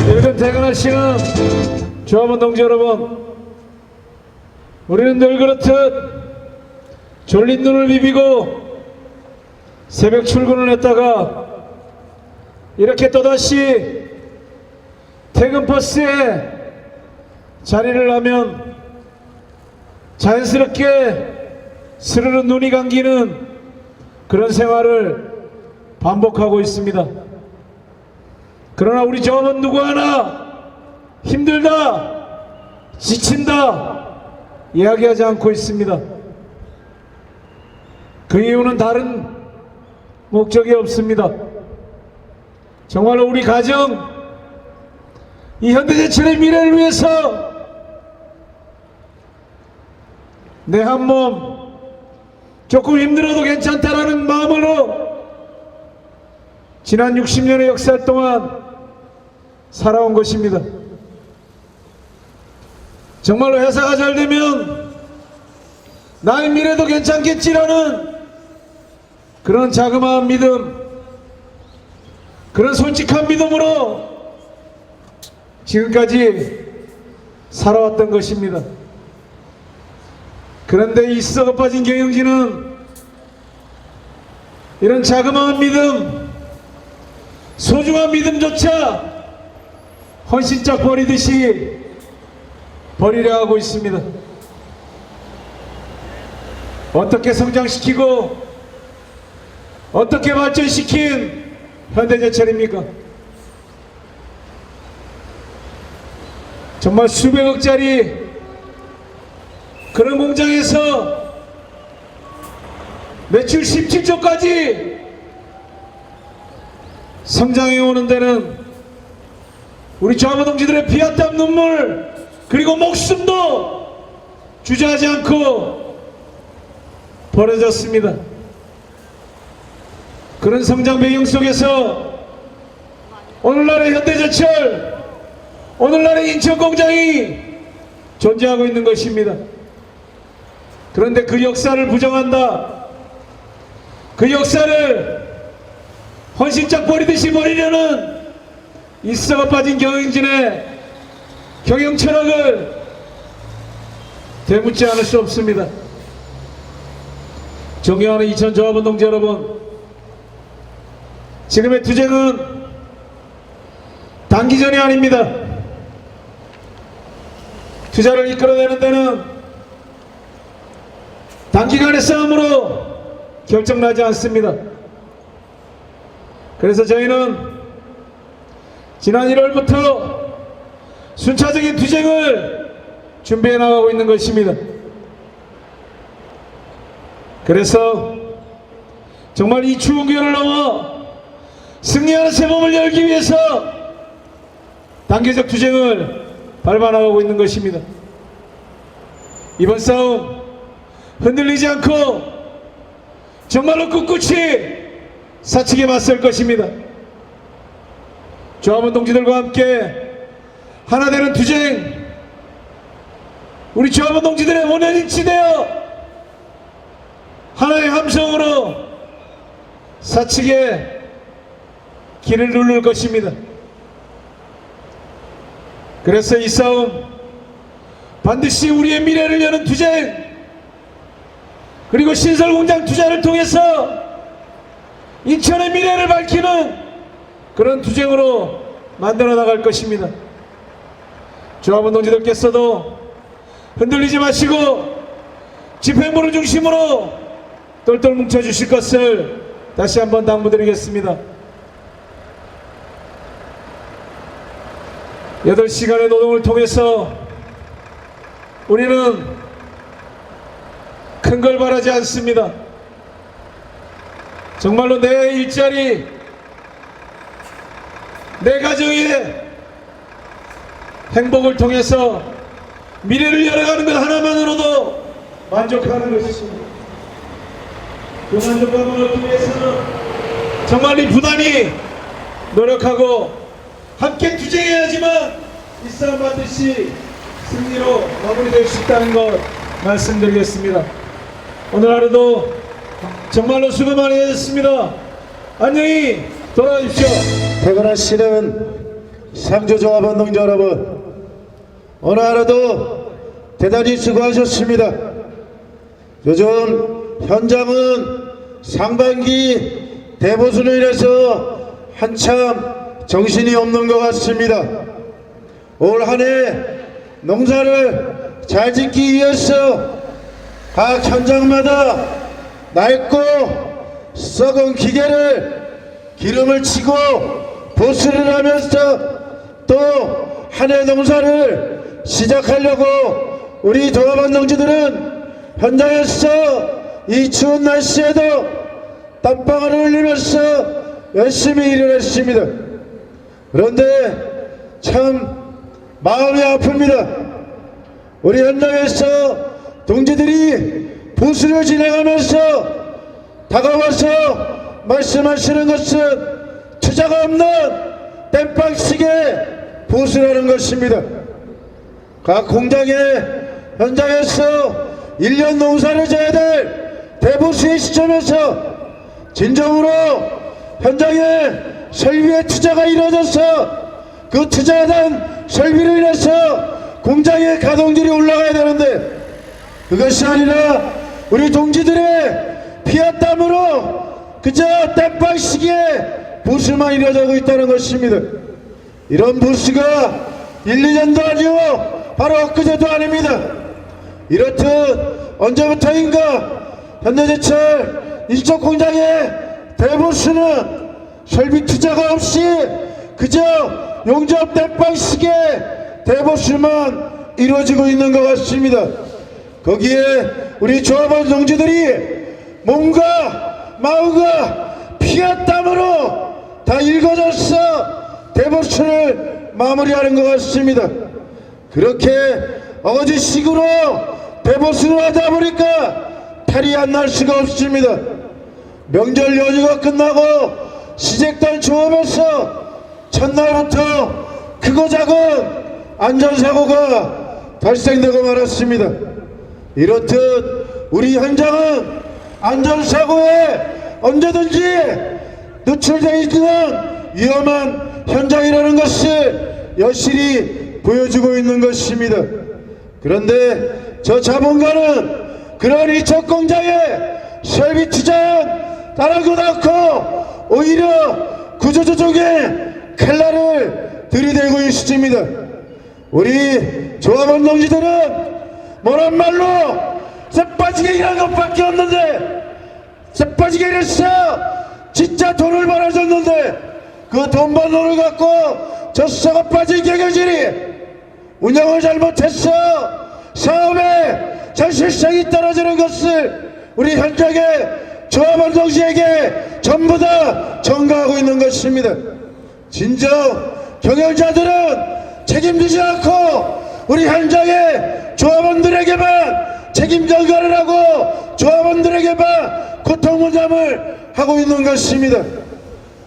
늙은 퇴근할 시간, 조합원 동지 여러분, 우리는 늘 그렇듯 졸린 눈을 비비고 새벽 출근을 했다가 이렇게 또다시 퇴근 버스에 자리를 하면 자연스럽게 스르르 눈이 감기는 그런 생활을 반복하고 있습니다. 그러나 우리 조합원 누구 하나 힘들다, 지친다 이야기하지 않고 있습니다. 그 이유는 다른 목적이 없습니다. 정말로 우리 가정, 이 현대제철의 미래를 위해서 내 한 몸 조금 힘들어도 괜찮다라는 마음으로 지난 60년의 역사 동안 살아온 것입니다. 정말로 회사가 잘 되면 나의 미래도 괜찮겠지라는 그런 자그마한 믿음, 그런 솔직한 믿음으로 지금까지 살아왔던 것입니다. 그런데 이 썩어 빠진 경영진은 이런 자그마한 믿음, 소중한 믿음조차 헌신짝 버리듯이 버리려 하고 있습니다. 어떻게 성장시키고 어떻게 발전시킨 현대제철입니까? 정말 수백억짜리 그런 공장에서 매출 17조까지 성장해 오는 데는 우리 조합원 동지들의 피와 땀 눈물 그리고 목숨도 주저하지 않고 벌어졌습니다. 그런 성장 배경 속에서 오늘날의 현대제철, 오늘날의 인천공장이 존재하고 있는 것입니다. 그런데 그 역사를 부정한다, 그 역사를 헌신짝 버리듯이 버리려는 이 썩어 빠진 경영진의 경영 철학을 되묻지 않을 수 없습니다. 존경하는 이천 조합원 동지 여러분, 지금의 투쟁은 단기전이 아닙니다. 투자를 이끌어내는 데는 단기간의 싸움으로 결정나지 않습니다. 그래서 저희는 지난 1월부터 순차적인 투쟁을 준비해 나가고 있는 것입니다. 그래서 정말 이 추운 겨울을 넘어 승리하는 새봄을 열기 위해서 단계적 투쟁을 밟아나가고 있는 것입니다. 이번 싸움 흔들리지 않고 정말로 꿋꿋이 사측에 맞설 것입니다. 조합원 동지들과 함께 하나 되는 투쟁, 우리 조합원 동지들의 원년일치 되어 하나의 함성으로 사측에 길을 누를 것입니다. 그래서 이 싸움 반드시 우리의 미래를 여는 투쟁, 그리고 신설공장 투자를 통해서 인천의 미래를 밝히는 그런 투쟁으로 만들어 나갈 것입니다. 조합원 동지들께서도 흔들리지 마시고 집행부를 중심으로 똘똘 뭉쳐주실 것을 다시 한번 당부드리겠습니다. 8시간의 노동을 통해서 우리는 큰 걸 바라지 않습니다. 정말로 내 일자리, 내 가정의 행복을 통해서 미래를 열어가는 것 하나만으로도 만족하는 것입니다. 그 만족감을 얻기 위해서는 정말 이 부단히 노력하고 함께 투쟁해야지만 이 싸움 반드시 승리로 마무리될 수 있다는 것 말씀드리겠습니다. 오늘 하루도 정말로 수고 많이 하셨습니다. 안녕히 돌아가십시오. 퇴근하시는 상주조합원 동지 여러분, 오늘 하루도 대단히 수고하셨습니다. 요즘 현장은 상반기 대보수로 인해서 한참 정신이 없는 것 같습니다. 올 한 해 농사를 잘 짓기 위해서 각 현장마다 낡고 썩은 기계를 기름을 치고 보수를 하면서 또 한 해 농사를 시작하려고 우리 조합원 동지들은 현장에서 이 추운 날씨에도 땀방울을 흘리면서 열심히 일을 했습니다. 그런데 참 마음이 아픕니다. 우리 현장에서 동지들이 보수를 진행하면서 다가와서 말씀하시는 것은 투자가 없는 땜빵식의 보수라는 것입니다. 각 공장의 현장에서 1년 농사를 져야 될 대보수의 시점에서 진정으로 현장에 설비에 투자가 이루어져서 그 투자에 대한 설비로 인해서 공장의 가동률이 올라가야 되는데 그것이 아니라 우리 동지들의 피와 땀으로 그저 땜빵 시기에 보수만 이루어지고 있다는 것입니다. 이런 보수가 1, 2년도 아니고 바로 엊그제도 아닙니다. 이렇듯 언제부터인가 현대제철 일조 공장의 대보수는 설비 투자가 없이 그저 용접 땜빵 시기에 대보수만 이루어지고 있는 것 같습니다. 거기에 우리 조합원 동지들이 몸과 마음과 피와 땀으로 다 읽어져서 대보수를 마무리하는 것 같습니다. 그렇게 어거지식으로 대보수를 하다 보니까 탈이 안 날 수가 없습니다. 명절 연휴가 끝나고 시작된 조업에서 첫날부터 크고 작은 안전사고가 발생되고 말았습니다. 이렇듯 우리 현장은 안전사고에 언제든지 노출되어 있는 위험한 현장이라는 것을 여실히 보여주고 있는 것입니다. 그런데 저 자본가는 그런 이천 공장에 설비 투자한 따라고 않고 오히려 구조조정에 칼날을 들이대고 있습니다. 우리 조합원 동지들은 뭐란 말로 쇠빠지게 일한 것밖에 없는데 쇠빠지게 일해서 진짜 돈을 벌어줬는데 그 돈 번 돈을 갖고 저 썩어 빠진 경영진이 운영을 잘못해서 사업에 전실성이 떨어지는 것을 우리 현장의 조합원 동지에게 전부 다 전가하고 있는 것입니다. 진정 경영자들은 책임지지 않고 우리 현장의 조합원들에게만 책임 전가를 하고 조합원들에게만 고통분담을 하고 있는 것입니다.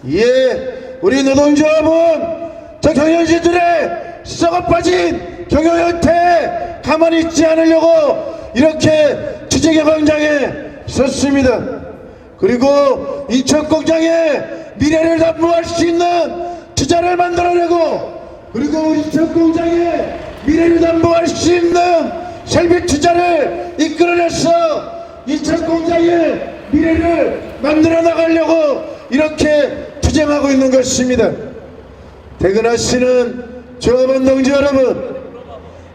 이에 우리 노동조합은 저 경영진들의 썩어빠진 경영 형태에 가만히 있지 않으려고 이렇게 투쟁의 광장에 섰습니다. 그리고 인천공장의 미래를 담보할 수 있는 투자를 만들어내고 그리고 우리 인천공장의 미래를 담보할 수 있는 설비 투자를 이끌어내서 인천공장의 미래를 만들어 나가려고 이렇게 투쟁하고 있는 것입니다. 퇴근하시는 조합원 동지 여러분,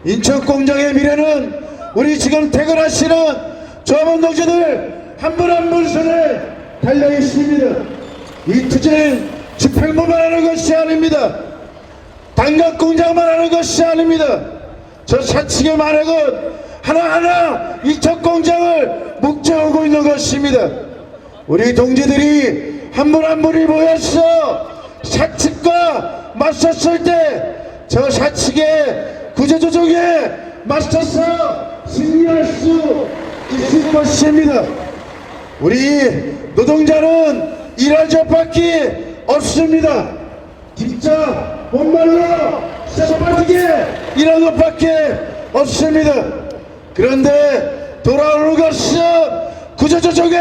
인천공장의 미래는 우리 지금 퇴근하시는 조합원 동지들 한 분 한 분 손에 달려 있습니다. 이 투쟁 집행부만 하는 것이 아닙니다. 단각공장만 하는 것이 아닙니다. 저 사측의 만행은 하나하나 인천공장을 묵죄하고 있는 것입니다. 우리 동지들이 한 분 한 분이 모여서 사측과 맞섰을 때 저 사측의 구조조정에 맞서서 승리할 수 있을 것입니다. 우리 노동자는 일할 것밖에 없습니다. 진짜 본말로 쇠빠지게 일할 것밖에 없습니다. 그런데 돌아오는 것은 구조조정의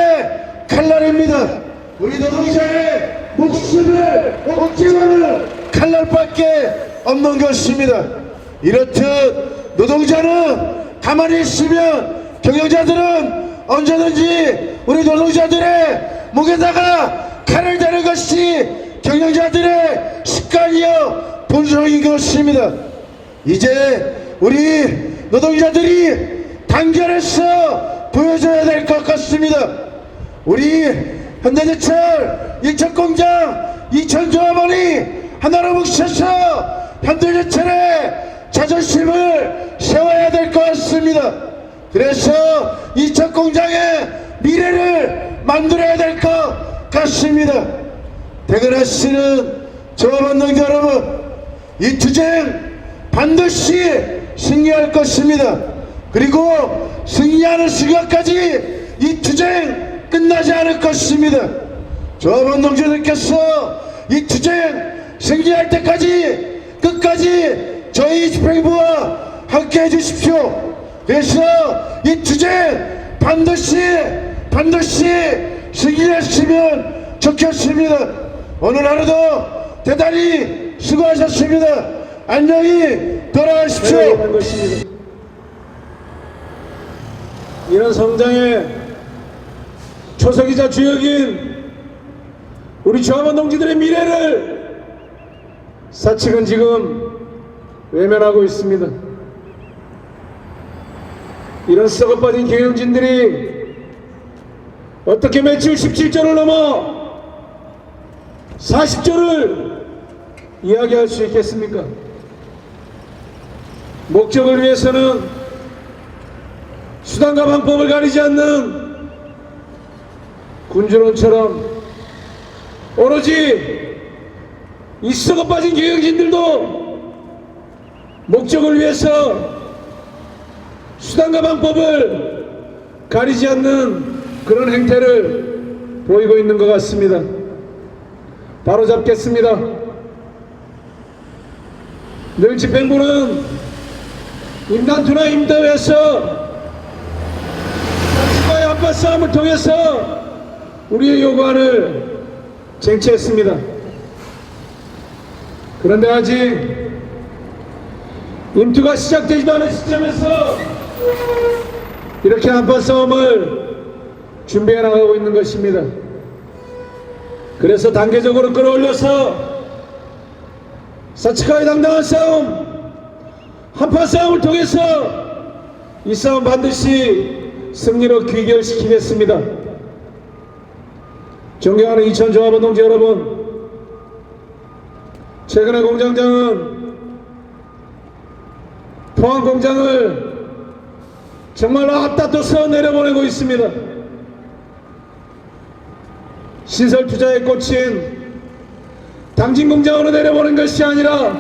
칼날입니다. 우리 노동자의 목숨을 억제하는 칼날밖에 없는 것입니다. 이렇듯 노동자는 가만히 있으면 경영자들은 언제든지 우리 노동자들의 목에다가 칼을 대는 것이 경영자들의 습관이요 본성인 것입니다. 이제 우리 노동자들이 단결해서 보여줘야 될 것 같습니다. 우리 현대제철 인천공장 인천조합원이 하나로 뭉쳐서 현대제철의 자존심을 세워야 될 것 같습니다. 그래서 인천공장의 미래를 만들어야 될 것 같습니다. 퇴근하시는 조합원 동지 여러분, 이 투쟁 반드시 승리할 것입니다. 그리고 승리하는 순간까지 이 투쟁 끝나지 않을 것입니다. 조합원 동지들께서 이 투쟁 승리할 때까지 끝까지 저희 집행부와 함께 해주십시오. 그래서 이 투쟁 반드시 승리했으면 좋겠습니다. 오늘 하루도 대단히 수고하셨습니다. 안녕히 돌아가십시오. 이런 성장의 초석이자 주역인 우리 조합원 동지들의 미래를 사측은 지금 외면하고 있습니다. 이런 썩어빠진 경영진들이 어떻게 매출 17조를 넘어 40조를 이야기할 수 있겠습니까? 목적을 위해서는 수단과 방법을 가리지 않는 군주론처럼 오로지 이 썩어빠진 경영진들도 목적을 위해서 수단과 방법을 가리지 않는 그런 행태를 보이고 있는 것 같습니다. 바로 잡겠습니다. 늘 집행부는 임단투나 임대회에서 사측과의 한파 싸움을 통해서 우리의 요구안을 쟁취했습니다. 그런데 아직 임투가 시작되지도 않은 시점에서 이렇게 한파 싸움을 준비해 나가고 있는 것입니다. 그래서 단계적으로 끌어올려서 사측과의 당당한 싸움, 한파 싸움을 통해서 이 싸움 반드시 승리로 귀결시키겠습니다. 존경하는 인천조합원 동지 여러분, 최근에 공장장은 포항공장을 정말로 앞다퉈서 내려보내고 있습니다. 시설 투자에 꽂힌 당진공장으로 내려보낸 것이 아니라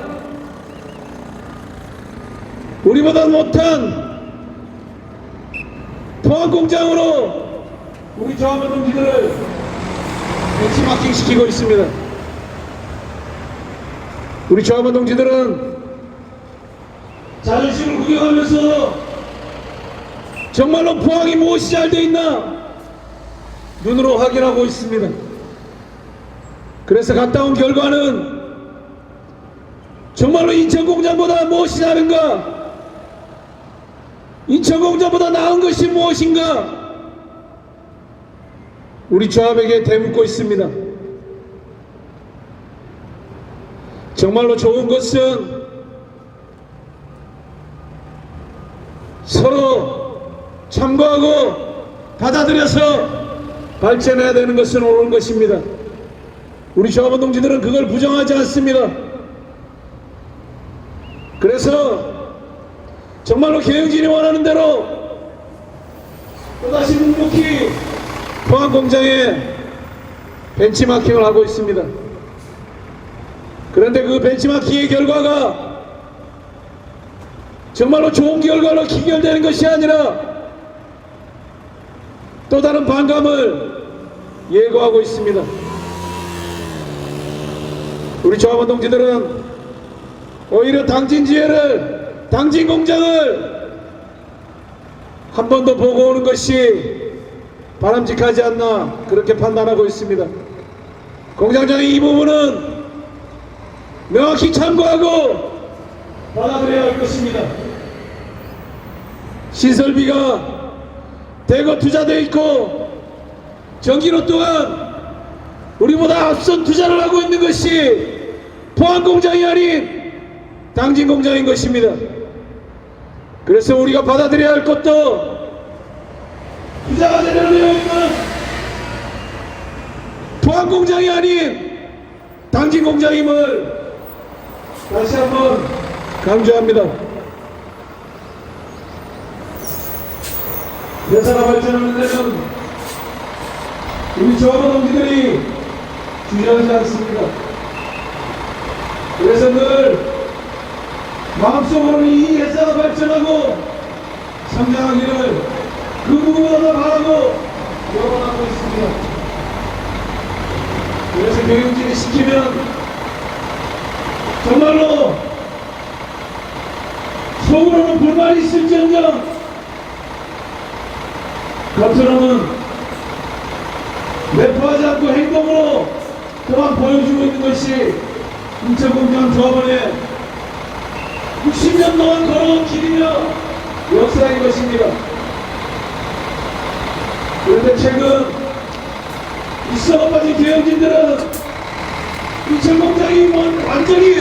우리보다 못한 포항공장으로 우리 조합원 동지들을 벤치마킹시키고 있습니다. 우리 조합원 동지들은 자존심을 구경하면서 정말로 포항이 무엇이 잘 돼 있나 눈으로 확인하고 있습니다. 그래서 갔다 온 결과는 정말로 인천공장보다 무엇이 다른가, 인천공장보다 나은 것이 무엇인가 우리 조합에게 되묻고 있습니다. 정말로 좋은 것은 서로 참고하고 받아들여서 발전해야 되는 것은 옳은 것입니다. 우리 조합원 동지들은 그걸 부정하지 않습니다. 그래서 정말로 개혁진이 원하는 대로 또다시 묵묵히 포항공장에 벤치마킹을 하고 있습니다. 그런데 그 벤치마킹의 결과가 정말로 좋은 결과로 기결되는 것이 아니라 또 다른 반감을 예고하고 있습니다. 우리 조합원 동지들은 오히려 당진지회를, 당진공장을 한 번 더 보고 오는 것이 바람직하지 않나 그렇게 판단하고 있습니다. 공장장의 이 부분은 명확히 참고하고 받아들여야 할 것입니다. 시설비가 대거 투자되어 있고 전기료 또한 우리보다 앞선 투자를 하고 있는 것이 포항공장이 아닌 당진공장인 것입니다. 그래서 우리가 받아들여야 할 것도 투자가 되려 있는 포항공장이 아닌 당진공장임을 다시 한번 강조합니다. 회사가 발전하는 데는 우리 조합원 동지들이 주저하지 않습니다. 그래서 늘 마음속으로는 이 회사가 발전하고 성장하기를 그 누구보다도 바라고 기원하고 있습니다. 그래서 교육진이 시키면 정말로 속으로는 불만이 있을지언정 겉으로는 내포하지 않고 행동으로 또한 보여주고 있는 것이 인천공장 조합원의 60년 동안 걸어온 길이며 역사인 것입니다. 그런데 최근 이 썩어 빠진 개혁진들은 인천공장이 완전히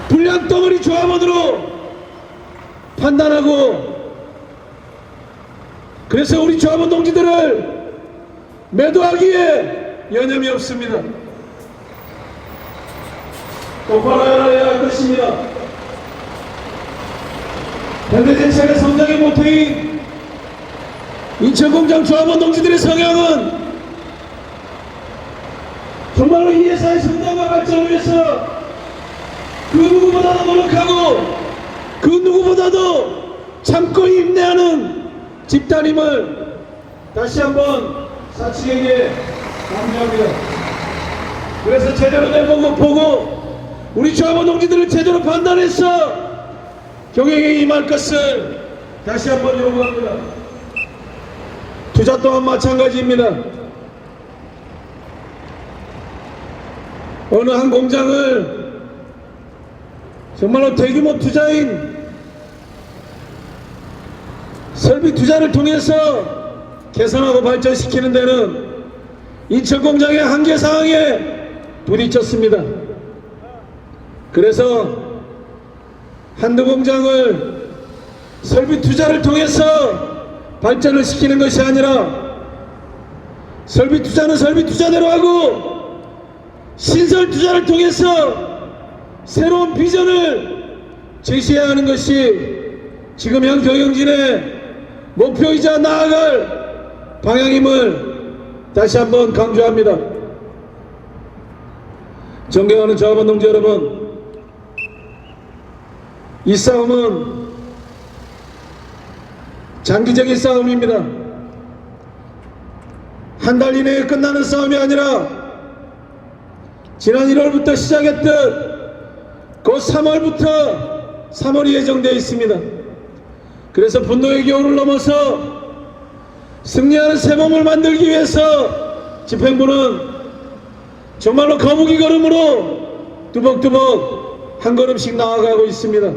불량 덩어리 조합원으로 판단하고 그래서 우리 조합원 동지들을 매도하기에 여념이 없습니다. 똑바로 알아야 할 것입니다. 현대제철의 성장의 모토인 인천공장 조합원 동지들의 성향은 정말로 이 회사의 성장과 발전을 위해서 그 누구보다도 노력하고 그 누구보다도 참고 인내하는 집단임을 다시 한번 사측에게 강조합니다. 그래서 제대로 된 것 보고 우리 조합원 동지들을 제대로 판단해서 경영에 임할 것을 다시 한번 요구합니다. 투자 또한 마찬가지입니다. 어느 한 공장을 정말로 대규모 투자인 설비 투자를 통해서 개선하고 발전시키는 데는 인천공장의 한계사항에 부딪혔습니다. 그래서 한두 공장을 설비 투자를 통해서 발전을 시키는 것이 아니라 설비 투자는 설비 투자대로 하고 신설 투자를 통해서 새로운 비전을 제시해야 하는 것이 지금 현 경영진의 목표이자 나아갈 방향임을 다시 한번 강조합니다. 존경하는 조합원 동지 여러분, 이 싸움은 장기적인 싸움입니다. 한 달 이내에 끝나는 싸움이 아니라 지난 1월부터 시작했듯 곧 3월이 예정되어 있습니다. 그래서 분노의 겨울을 넘어서 승리하는 새봄을 만들기 위해서 집행부는 정말로 거북이 걸음으로 뚜벅뚜벅 한 걸음씩 나아가고 있습니다.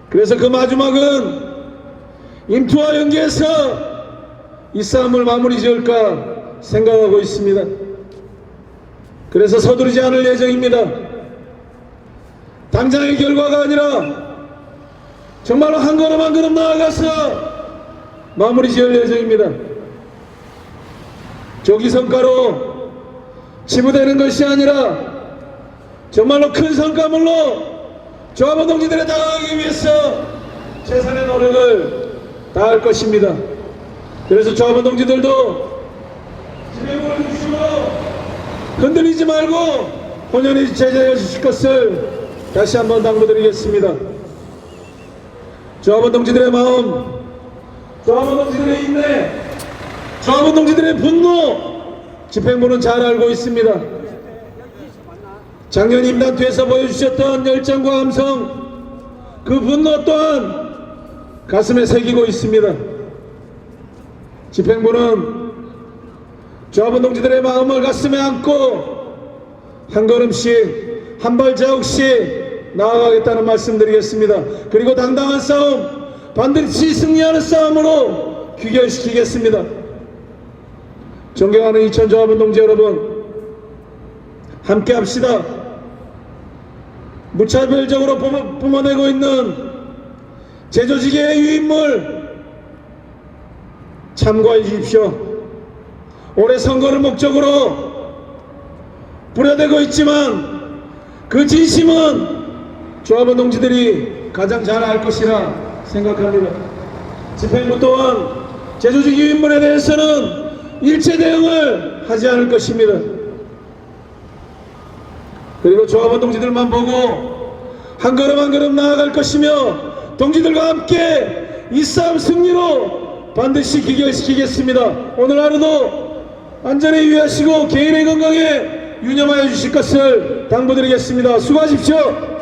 그래서 그 마지막은 임투와 연계해서 이 싸움을 마무리 지을까 생각하고 있습니다. 그래서 서두르지 않을 예정입니다. 당장의 결과가 아니라 정말로 한 걸음 한 걸음 나아가서 마무리 지을 예정입니다. 조기 성과로 치부되는 것이 아니라 정말로 큰 성과물로 조합원 동지들에 다가가기 위해서 최선의 노력을 다할 것입니다. 그래서 조합원 동지들도 지배구를 주시고 흔들리지 말고 혼연히 제자해 주실 것을 다시 한번 당부드리겠습니다. 조합원 동지들의 마음, 조합원 동지들의 인내, 조합원 동지들의 분노 집행부는 잘 알고 있습니다. 작년 임단투에서 보여주셨던 열정과 함성, 그 분노 또한 가슴에 새기고 있습니다. 집행부는 조합원 동지들의 마음을 가슴에 안고 한 걸음씩 한 발자국씩 나아가겠다는 말씀드리겠습니다. 그리고 당당한 싸움, 반드시 승리하는 싸움으로 귀결시키겠습니다. 존경하는 이천 조합원 동지 여러분, 함께 합시다. 무차별적으로 뿜어내고 있는 제조직의 유인물 참고해 주십시오. 올해 선거를 목적으로 뿌려대고 있지만 그 진심은 조합원 동지들이 가장 잘 알 것이라 생각합니다. 집행부 또한 제조직 유인물에 대해서는 일체 대응을 하지 않을 것입니다. 그리고 조합원 동지들만 보고 한 걸음 한 걸음 나아갈 것이며 동지들과 함께 이 싸움 승리로 반드시 귀결시키겠습니다. 오늘 하루도 안전에 유의하시고 개인의 건강에 유념하여 주실 것을 당부드리겠습니다. 수고하십시오.